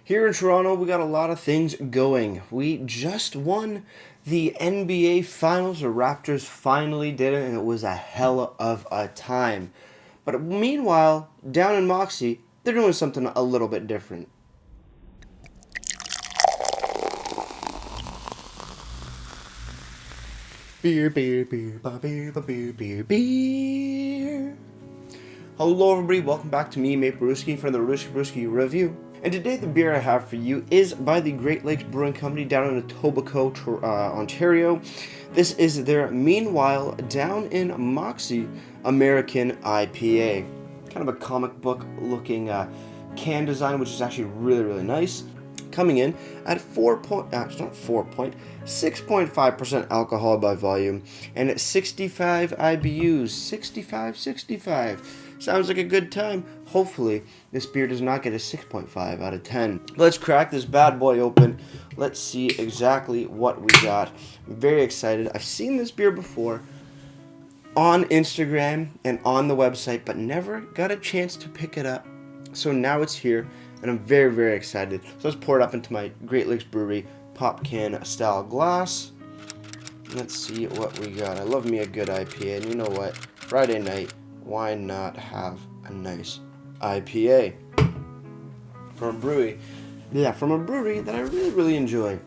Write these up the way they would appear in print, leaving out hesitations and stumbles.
Here in Toronto, we got a lot of things going. We just won the NBA Finals. The Raptors finally did it, and it was a hell of a time. But meanwhile, down in Moxee, they're doing something a little bit different. Beer, beer, beer, beer, beer, beer, beer. Hello everybody, welcome back to me, Mate Brewski, for the Brewski review. And today the beer I have for you is by the Great Lakes Brewing Company down in Etobicoke, Ontario. This is their Meanwhile Down in Moxee American IPA. Kind of a comic book looking can design, which is actually really nice. Coming in at 6.5% alcohol by volume and at 65 IBUs. 65. Sounds like a good time. Hopefully, this beer does not get a 6.5 out of 10. Let's crack this bad boy open. Let's see exactly what we got. I'm very excited. I've seen this beer before on Instagram and on the website, but never got a chance to pick it up. So now it's here, and I'm very excited. So let's pour it up into my Great Lakes Brewery pop can style glass. Let's see what we got. I love me a good IPA, and you know what? Friday night, why not have a nice IPA from a brewery? Yeah, from a brewery that I really enjoy.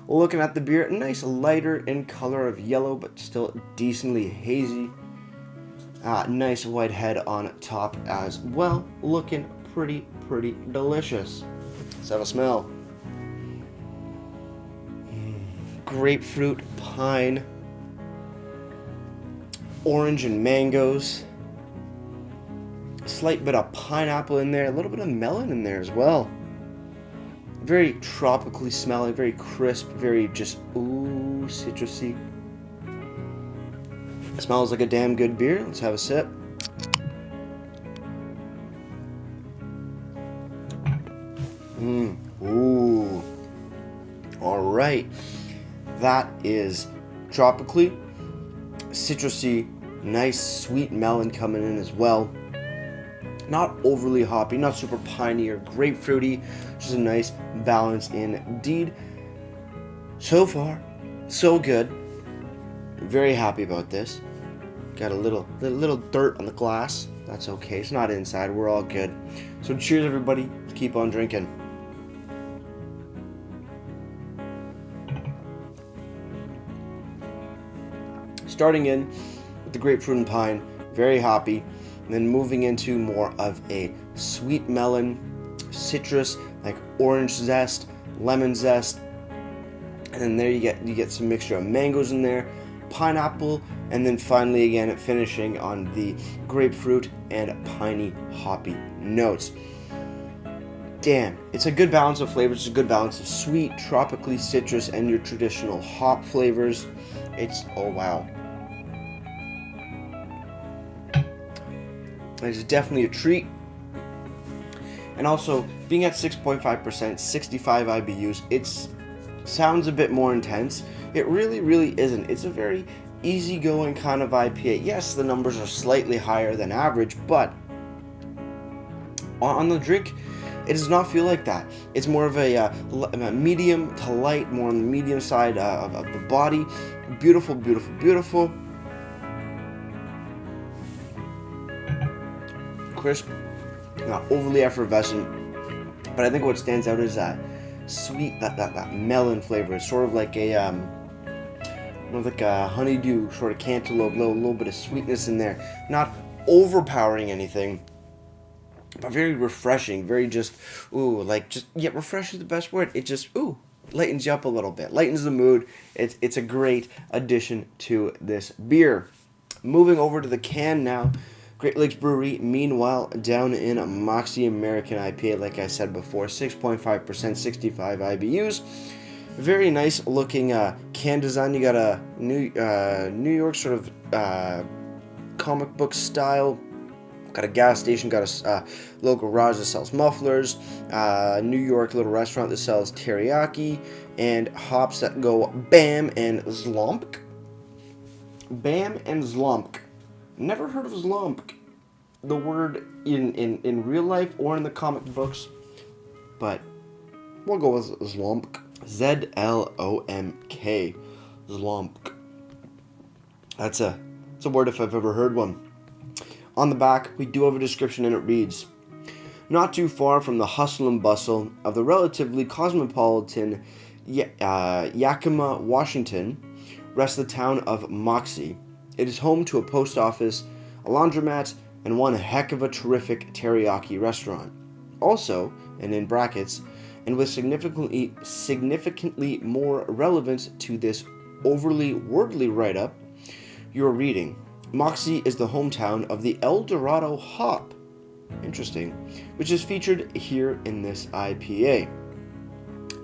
Looking at the beer, nice lighter in color of yellow, but still decently hazy. Nice white head on top as well. Looking pretty delicious. Let's have a smell. Grapefruit, pine, orange and mangoes. A slight bit of pineapple in there, a little bit of melon in there as well. Very tropically smelling, very crisp, very just citrusy. Smells like a damn good beer. Let's have a sip. Ooh. Alright. That is tropically, citrusy, nice sweet melon coming in as well. Not overly hoppy, not super piney or grapefruity. Just a nice balance indeed. So far, so good. Very happy about this. Got a little dirt on the glass. That's okay. It's not inside. We're all good. So cheers, everybody. Let's keep on drinking. Starting in with the grapefruit and pine, very hoppy, and then moving into more of a sweet melon, citrus, like orange zest, lemon zest, and then there you get some mixture of mangoes in there, pineapple, and then finally again finishing on the grapefruit and piney hoppy notes. Damn, it's a good balance of flavors. It's a good balance of sweet, tropically citrus, and your traditional hop flavors. Oh wow. It's definitely a treat. And also, being at 6.5%, 65 IBUs, it sounds a bit more intense. It really isn't. It's a very easygoing kind of IPA. Yes, the numbers are slightly higher than average, but on the drink, it does not feel like that. It's more of a medium to light, more on the medium side of the body. Beautiful. Crisp, not overly effervescent, but I think what stands out is that sweet, that melon flavor. It's sort of like a honeydew, sort of cantaloupe, little bit of sweetness in there. Not overpowering anything, but very refreshing. Very refresh is the best word. It just lightens you up a little bit, lightens the mood. It's a great addition to this beer. Moving over to the can now. Great Lakes Brewery, Meanwhile Down in Moxee American IPA, like I said before, 6.5%, 65 IBUs. Very nice looking can design. You got a New York sort of comic book style. Got a gas station, got a little garage that sells mufflers, New York little restaurant that sells teriyaki, and hops that go Bam and Zlomp. Bam and Zlomp. Never heard of Zlomp, the word in real life or in the comic books, but We'll go with Zlomk. Z-L-O-M-K. Zlomk. It's a word if I've ever heard one. On the back, we do have a description, and it reads, not too far from the hustle and bustle of the relatively cosmopolitan Yakima, Washington, rests the town of Moxee. It is home to a post office, a laundromat, and one heck of a terrific teriyaki restaurant. Also, and in brackets, and with significantly more relevance to this overly wordly write-up you're reading, Moxee is the hometown of the El Dorado hop. Interesting. Which is featured here in this IPA.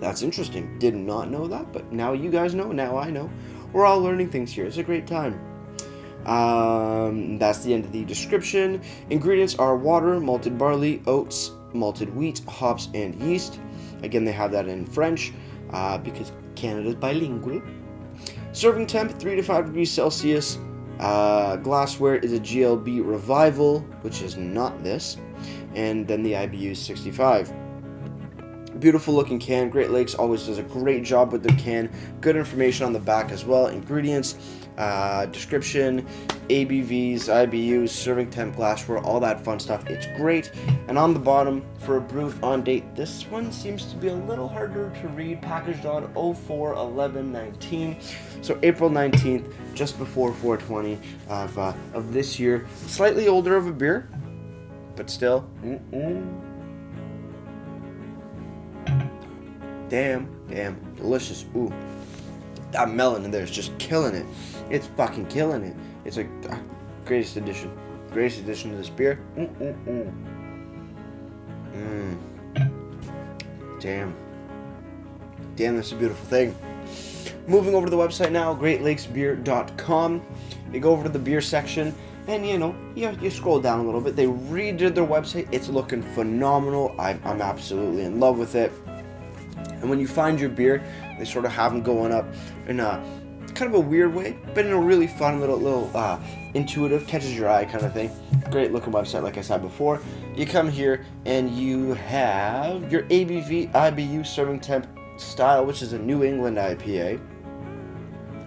That's interesting. Did not know that, but now you guys know, now I know. We're all learning things here. It's a great time. That's the end of the description. Ingredients are water, malted barley, oats, malted wheat, hops, and yeast. Again, they have that in French because Canada's bilingual. Serving temp, 3 to 5 degrees Celsius. Glassware is a GLB Revival, which is not this. And then the IBU is 65. Beautiful looking can. Great Lakes always does a great job with the can. Good information on the back as well. Ingredients, description, ABVs, IBUs, serving temp, glassware, all that fun stuff. It's great. And on the bottom, for a brew on date, this one seems to be a little harder to read. Packaged on 04/11/19. So April 19th, just before 420 of this year. Slightly older of a beer, but still. Damn, delicious. Ooh, that melon in there is just killing it. It's fucking killing it. It's a greatest addition to this beer. Damn, that's a beautiful thing. Moving over to the website now, greatlakesbeer.com. You go over to the beer section, and you scroll down a little bit. They redid their website. It's looking phenomenal. I'm absolutely in love with it. And when you find your beer, they sort of have them going up in a kind of a weird way, but in a really fun little intuitive, catches your eye kind of thing. Great looking website, like I said before. You come here and you have your ABV, IBU, serving temp style, which is a New England IPA.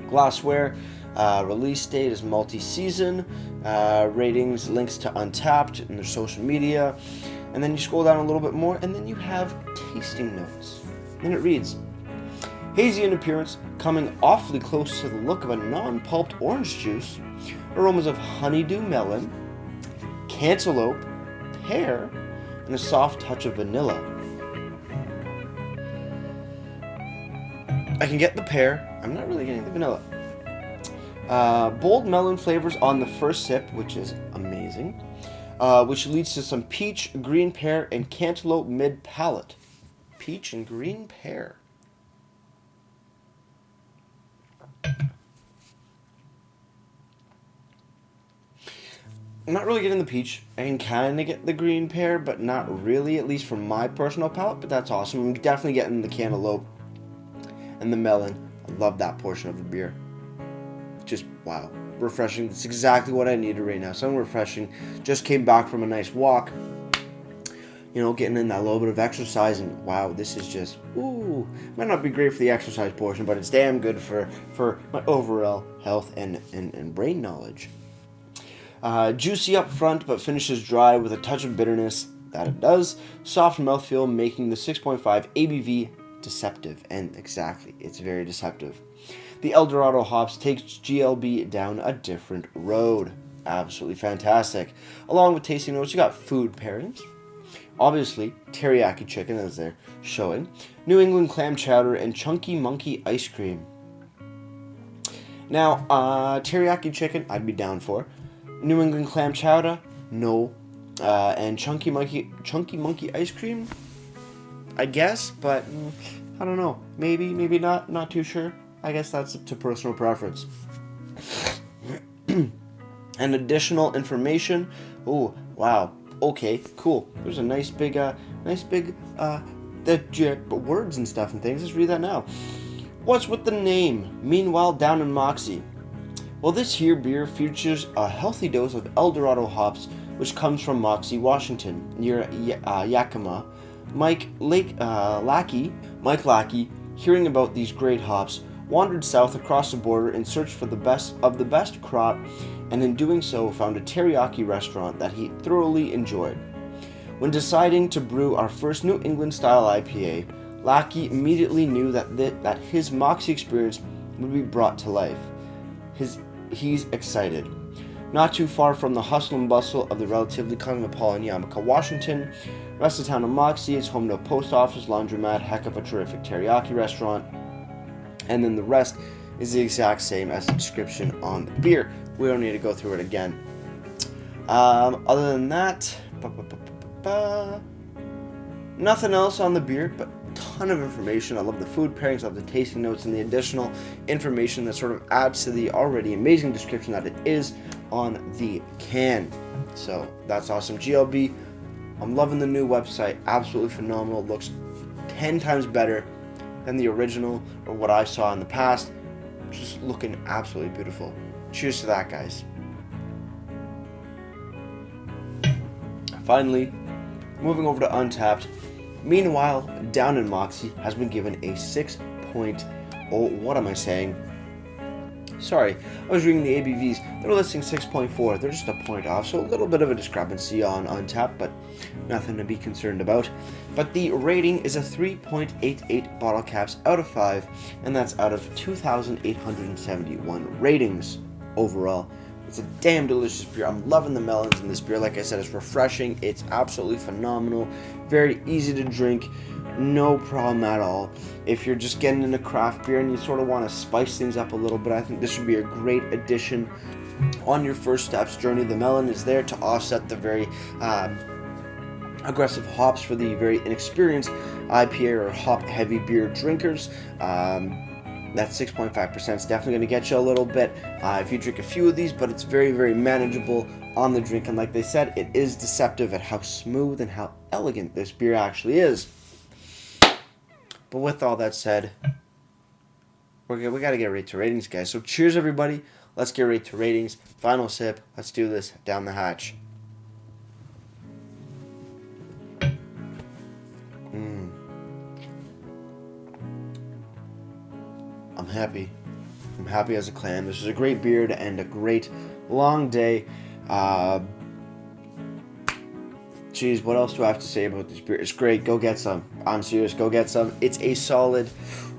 Glassware, release date is multi-season. Ratings, links to Untapped and their social media. And then you scroll down a little bit more, and then you have tasting notes. And it reads, hazy in appearance, coming awfully close to the look of a non-pulped orange juice, aromas of honeydew melon, cantaloupe, pear, and a soft touch of vanilla. I can get the pear, I'm not really getting the vanilla. Bold melon flavors on the first sip, which is amazing, which leads to some peach, green pear, and cantaloupe mid-palate. Peach and green pear. I'm not really getting the peach. I can kind of get the green pear, but not really, at least from my personal palate, but that's awesome. I'm definitely getting the cantaloupe and the melon. I love that portion of the beer. Just, wow. Refreshing. That's exactly what I needed right now. Something refreshing. Just came back from a nice walk. Getting in that little bit of exercise, and wow, this is just, ooh, might not be great for the exercise portion, but it's damn good for my overall health and brain knowledge. Juicy up front, but finishes dry with a touch of bitterness, that it does. Soft mouthfeel, making the 6.5 ABV deceptive, and exactly, it's very deceptive. The El Dorado hops takes GLB down a different road. Absolutely fantastic. Along with tasting notes, you got food pairings. Obviously, teriyaki chicken, as they're showing, New England clam chowder, and chunky monkey ice cream. Now, teriyaki chicken, I'd be down for. New England clam chowder, no. And chunky monkey ice cream, I guess, but I don't know. Maybe not. Not too sure. I guess that's up to personal preference. And additional information. Oh, wow. Okay, cool. There's a nice big words and stuff and things. Let's read that now. What's with the name? Meanwhile, down in Moxee. Well, this here beer features a healthy dose of El Dorado hops, which comes from Moxee, Washington, near Yakima, Mike Lackey, hearing about these great hops, wandered south across the border in search for the best crop, and in doing so found a teriyaki restaurant that he thoroughly enjoyed. When deciding to brew our first New England-style IPA, Lackey immediately knew that his Moxee experience would be brought to life. He's excited. Not too far from the hustle and bustle of the relatively cosmopolitan Yamaka, Washington, rest of the town of Moxee is home to a post office, laundromat, heck of a terrific teriyaki restaurant, and then the rest is the exact same as the description on the beer. We don't need to go through it again. Other than that, nothing else on the beer, but a ton of information. I love the food pairings, I love the tasting notes, and the additional information that sort of adds to the already amazing description that it is on the can. So that's awesome. GLB, I'm loving the new website. Absolutely phenomenal. It looks 10 times better than the original or what I saw in the past. Just looking absolutely beautiful. Cheers to that, guys. Finally, moving over to Untappd. Meanwhile, down in Moxee has been given a 6.0. What am I saying? Sorry, I was reading the ABVs. They're listing 6.4. They're just a point off, so a little bit of a discrepancy on Untappd, but nothing to be concerned about. But the rating is a 3.88 bottle caps out of 5, and that's out of 2,871 ratings overall. It's a damn delicious beer. I'm loving the melons in this beer. Like I said, it's refreshing. It's absolutely phenomenal. Very easy to drink. No problem at all. If you're just getting into craft beer and you sort of want to spice things up a little bit, I think this would be a great addition on your first steps journey. The melon is there to offset the very aggressive hops for the very inexperienced IPA or hop-heavy beer drinkers. That 6.5% is definitely going to get you a little bit if you drink a few of these, but it's very, very manageable on the drink. And like they said, it is deceptive at how smooth and how elegant this beer actually is. But with all that said, we got to get right to ratings, guys. So cheers, everybody. Let's get right to ratings. Final sip. Let's do this down the hatch. I'm happy. I'm happy as a clam. This is a great beer to end a great long day. Geez, what else do I have to say about this beer? It's great. Go get some. I'm serious. Go get some. It's a solid...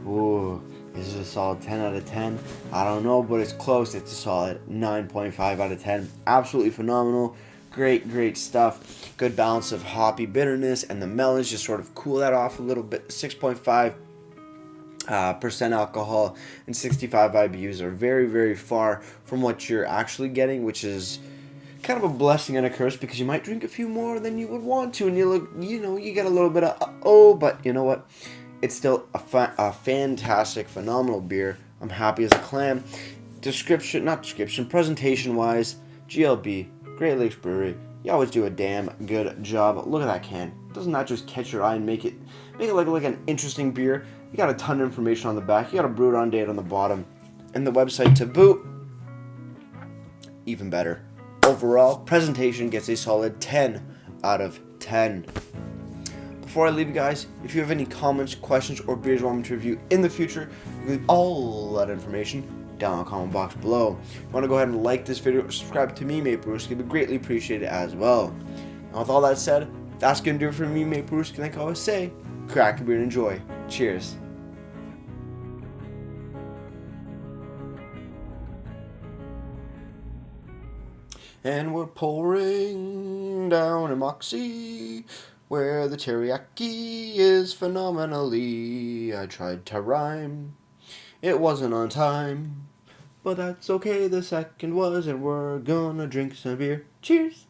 Ooh, is it a solid 10 out of 10? I don't know, but it's close. It's a solid 9.5 out of 10. Absolutely phenomenal. Great, great stuff. Good balance of hoppy bitterness, and the melons just sort of cool that off a little bit. 6.5 percent alcohol and 65 IBUs are very, very far from what you're actually getting, which is kind of a blessing and a curse, because you might drink a few more than you would want to, and you get a little bit of but you know what? It's still a fantastic, phenomenal beer. I'm happy as a clam. Presentation-wise, GLB, Great Lakes Brewery, you always do a damn good job. Look at that can. Doesn't that just catch your eye and make it look like an interesting beer? You got a ton of information on the back. You got a brew on date on the bottom, and the website to boot. Even better. Overall, presentation gets a solid 10 out of 10. Before I leave you guys, if you have any comments, questions, or beers you want me to review in the future, you can leave all that information down in the comment box below. If you want to go ahead and like this video or subscribe to me, Mate Brewers, it would be greatly appreciated as well. And with all that said, that's going to do it for me, Mate Brewers. Like I always say, crack a beer and enjoy. Cheers. And we're pouring down in Moxee, where the teriyaki is phenomenally. I tried to rhyme, it wasn't on time, but that's okay, the second was, and we're gonna drink some beer. Cheers!